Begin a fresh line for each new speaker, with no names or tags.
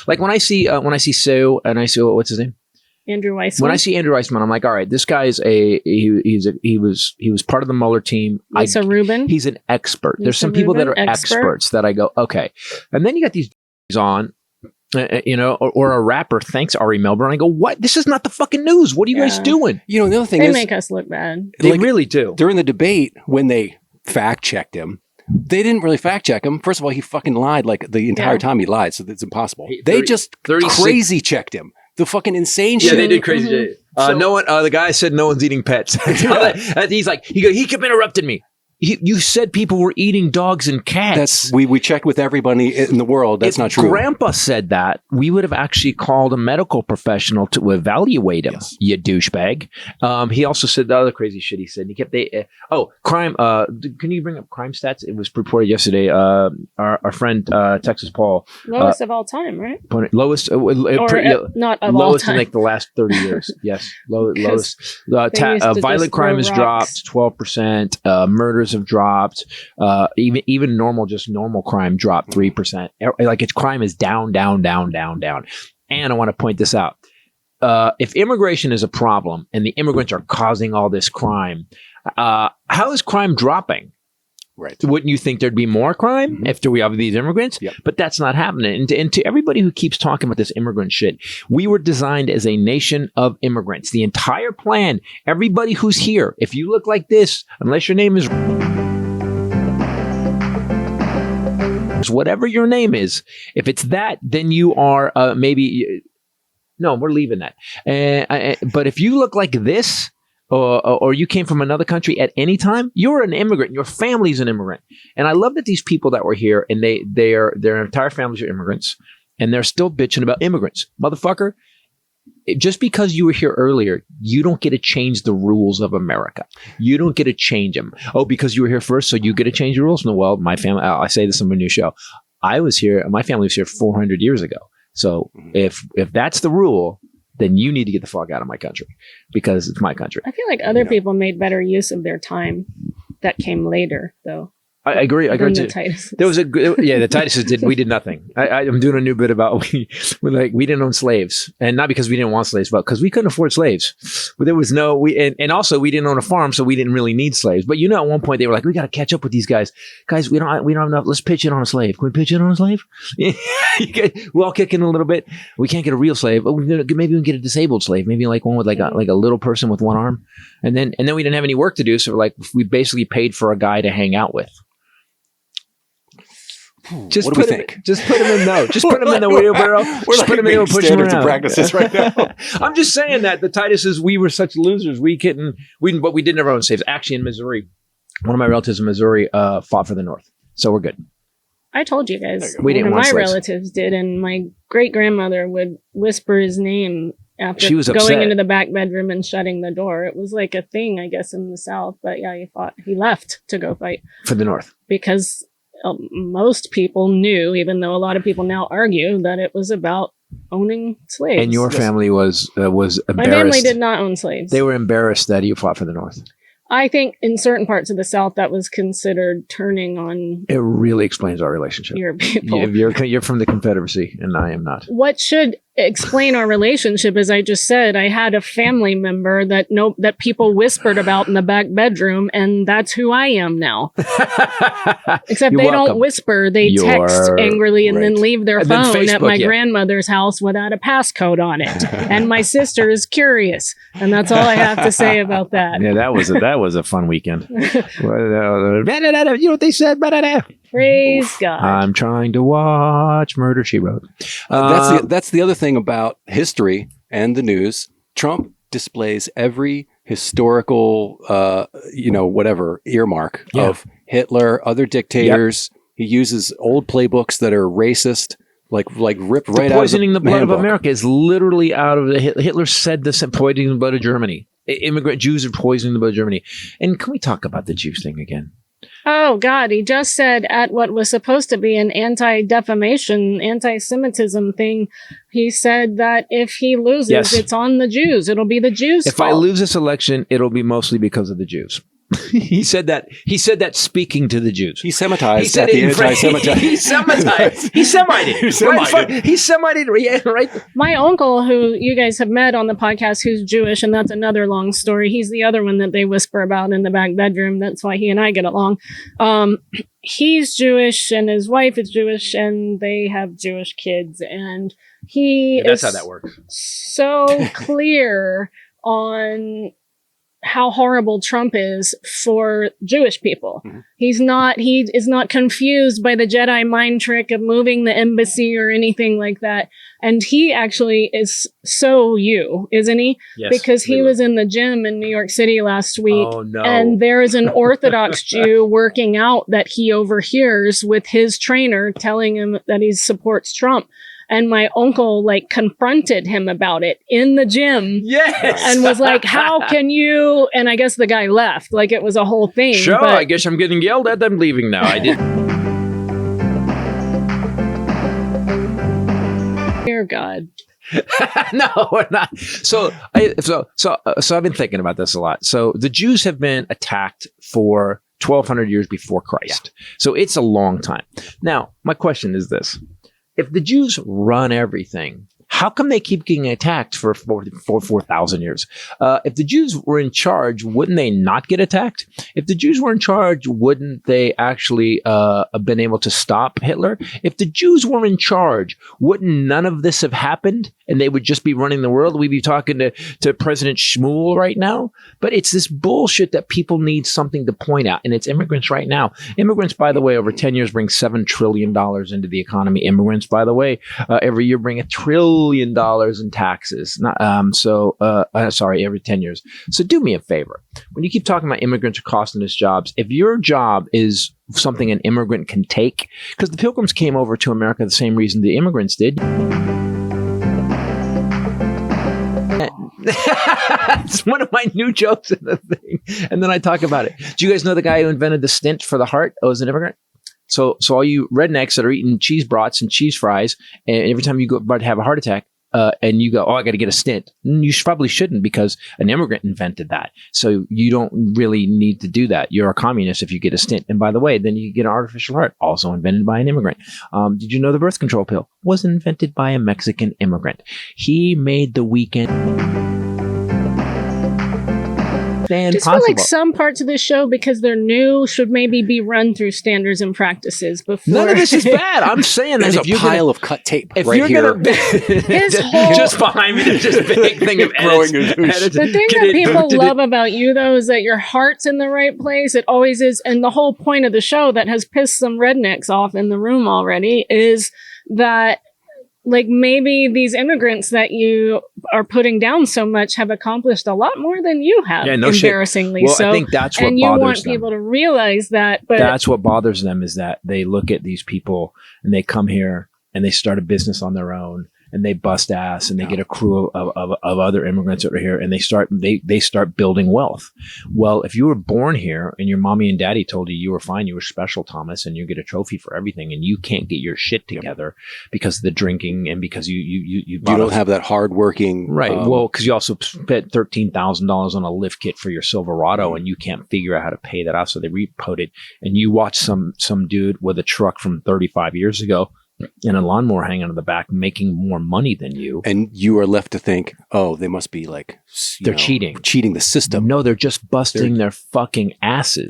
Like when I see Sue and I see what's his name?
Andrew Weissman.
When I see Andrew Weissman, I'm like, all right, this guy's he was part of the Mueller team.
Lisa Rubin.
He's an expert. There's
Lisa
some people
Rubin,
that are experts that I go, okay. And then you got these on, or a rapper thanks Ari Melber. I go, what? This is not the fucking news. What are you guys doing?
The other thing
they
is,
make us look bad.
They really do.
During the debate, when they fact checked him, they didn't really fact check him. First of all, he fucking lied like the entire time he lied, so it's impossible. They just crazy checked him. The fucking insane shit.
Yeah, they did crazy shit. No one. The guy said no one's eating pets. He's like, he kept interrupting me. You said people were eating dogs and cats.
We checked with everybody in the world. That's not true.
If Grandpa said that, we would have actually called a medical professional to evaluate him. Yes. You douchebag. He also said the other crazy shit he said. He kept crime. Can you bring up crime stats? It was reported yesterday. Our friend Texas Paul.
Lowest of all time, right?
Lowest.
Not of
lowest
all time.
in like the last 30 years. Yes, lowest. Violent crime has dropped 12%. Murders have dropped. Even normal crime dropped 3%. Like its crime is down. And I want to point this out. If immigration is a problem and the immigrants are causing all this crime, how is crime dropping?
Right.
Wouldn't you think there'd be more crime after we have these immigrants? Yep. But that's not happening. And to everybody who keeps talking about this immigrant shit, we were designed as a nation of immigrants. The entire plan, everybody who's here, if you look like this, unless your name is whatever your name is, if it's that, then you are no, we're leaving that. But if you look like this, or you came from another country at any time, you're an immigrant. Your family's an immigrant. And I love that these people that were here and their entire families are immigrants and they're still bitching about immigrants. Motherfucker, just because you were here earlier, you don't get to change the rules of America. You don't get to change them. Oh, because you were here first, so you get to change the rules? No, well, my family, I say this on my new show. I was here, my family was here 400 years ago. So if that's the rule, then you need to get the fuck out of my country because it's my country.
I feel like other people made better use of their time that came later, though.
I agree.
The Tituses.
There was the Tituses did. We did nothing. I'm doing a new bit about we didn't own slaves, and not because we didn't want slaves, but because we couldn't afford slaves. But there was and also we didn't own a farm, so we didn't really need slaves. But at one point they were like, we got to catch up with these guys. Guys, we don't have enough. Let's pitch in on a slave. Can we pitch in on a slave? We're all kicking a little bit. We can't get a real slave. But maybe we can get a disabled slave. Maybe like one with like a little person with one arm. And then we didn't have any work to do, so we basically paid for a guy to hang out with. Just put him in the wheelbarrow.
We're put him in and push him around. To practice this right now.
I'm just saying that the Tituses, we were such losers. We didn't have our own slaves. Actually, in Missouri, one of my relatives in Missouri fought for the North, so we're good.
I told you guys.
We didn't want
my
slaves.
Relatives did, and my great grandmother would whisper his name after
she was
going
upset.
into the back bedroom and shutting the door. It was like a thing, I guess, in the South. But yeah, he left to go fight
for the North
because most people knew, even though a lot of people now argue, that it was about owning slaves.
And your family was embarrassed.
My family did not own slaves.
They were embarrassed that you fought for the North.
I think in certain parts of the South that was considered turning on.
It really explains our relationship.
Your people.
You're from the Confederacy, and I am not.
What should explain our relationship, as I just said, I had a family member that people whispered about in the back bedroom, and that's who I am now. Except they don't whisper; they text angrily and then leave their phone at my grandmother's house without a passcode on it. And my sister is curious, and that's all I have to say about that.
Yeah, that was a fun weekend. You know what they said?
Praise God.
I'm trying to watch Murder, She Wrote.
That's the other thing about history and the news. Trump displays every historical, whatever earmark of Hitler, other dictators. Yep. He uses old playbooks that are racist, like ripped right out of the
poisoning the blood
handbook.
of America is literally out of the Hitler said this, poisoning the blood of Germany. Immigrant Jews are poisoning the blood of Germany. And can we talk about the Jews thing again?
Oh, God, he just said at what was supposed to be an anti-defamation, anti-Semitism thing, he said that if he loses, it's on the Jews. It'll be the Jews' fault.
If I lose this election, it'll be mostly because of the Jews. He said that. He said that speaking to the Jews.
He Semitized
He said
at
it
the
in French.
anti-Semitized.
He Semitized. He Semited.
He Semited.
He Semited. Yeah, right.
My uncle, who you guys have met on the podcast, who's Jewish, and that's another long story. He's the other one that they whisper about in the back bedroom. That's why he and I get along. He's Jewish, and his wife is Jewish, and they have Jewish kids. And he
That's
is
how that works.
so clear on how horrible Trump is for Jewish people.
Mhm.
He is not confused by the Jedi mind trick of moving the embassy or anything like that. And he actually is so you, isn't he?
Yes,
Because he
we
was in the gym in New York City last week.
Oh no!
And there is an Orthodox Jew working out that he overhears with his trainer telling him that he supports Trump. And my uncle confronted him about it in the gym.
Yes.
And was like, how can you? And I guess the guy left. It was a whole thing.
Sure,
but
I guess I'm getting yelled at. I'm leaving now. I did.
Dear God.
No, we're not. So I've been thinking about this a lot. So the Jews have been attacked for 1,200 years before Christ. So it's a long time. Now, my question is this. If the Jews run everything, how come they keep getting attacked for 4,000 years? If the Jews were in charge, wouldn't they not get attacked? If the Jews were in charge, wouldn't they actually have been able to stop Hitler? If the Jews were in charge, wouldn't none of this have happened and they would just be running the world? We'd be talking to President Shmuel right now. But it's this bullshit that people need something to point out. And it's immigrants right now. Immigrants, by the way, over 10 years bring $7 trillion into the economy. Immigrants, by the way, every year bring $1 trillion in taxes. Every 10 years. So do me a favor. When you keep talking about immigrants are costing us jobs, if your job is something an immigrant can take, because the Pilgrims came over to America the same reason the immigrants did. It's one of my new jokes in the thing. And then I talk about it. Do you guys know the guy who invented the stint for the heart? Oh, was an immigrant? So all you rednecks that are eating cheese brats and cheese fries, and every time you go about to have a heart attack, and you go, oh, I got to get a stent. You probably shouldn't, because an immigrant invented that. So you don't really need to do that. You're a communist if you get a stent. And by the way, then you get an artificial heart, also invented by an immigrant. Did you know the birth control pill was invented by a Mexican immigrant? He made the weekend.
I just feel like some parts of this show, because they're new, should maybe be run through standards and practices before.
None of this is bad. I'm saying that
there's a pile of cut tape right here.
Just behind me, there's just a big thing of edits.
The thing that people love about you, though, is that your heart's in the right place. It always is. And the whole point of the show that has pissed some rednecks off in the room already is that maybe these immigrants that you are putting down so much have accomplished a lot more than you have, embarrassingly.
Well, I think that's what
and you
bothers
want
them.
People to realize that. But
that's what bothers them, is that they look at these people and they come here and they start a business on their own and they bust ass and they get a crew of other immigrants over here and they start building wealth. Well, if you were born here and your mommy and daddy told you were fine, you were special, Thomas, and you get a trophy for everything, and you can't get your shit together because of the drinking and because you
don't have that hardworking
right. Well, because you also spent $13,000 on a lift kit for your Silverado and you can't figure out how to pay that off, so they repoed it. And you watch some dude with a truck from 35 years ago and a lawnmower hanging on the back making more money than you.
And you are left to think, oh, they must be
they're cheating
the system.
No, they're just busting their fucking asses.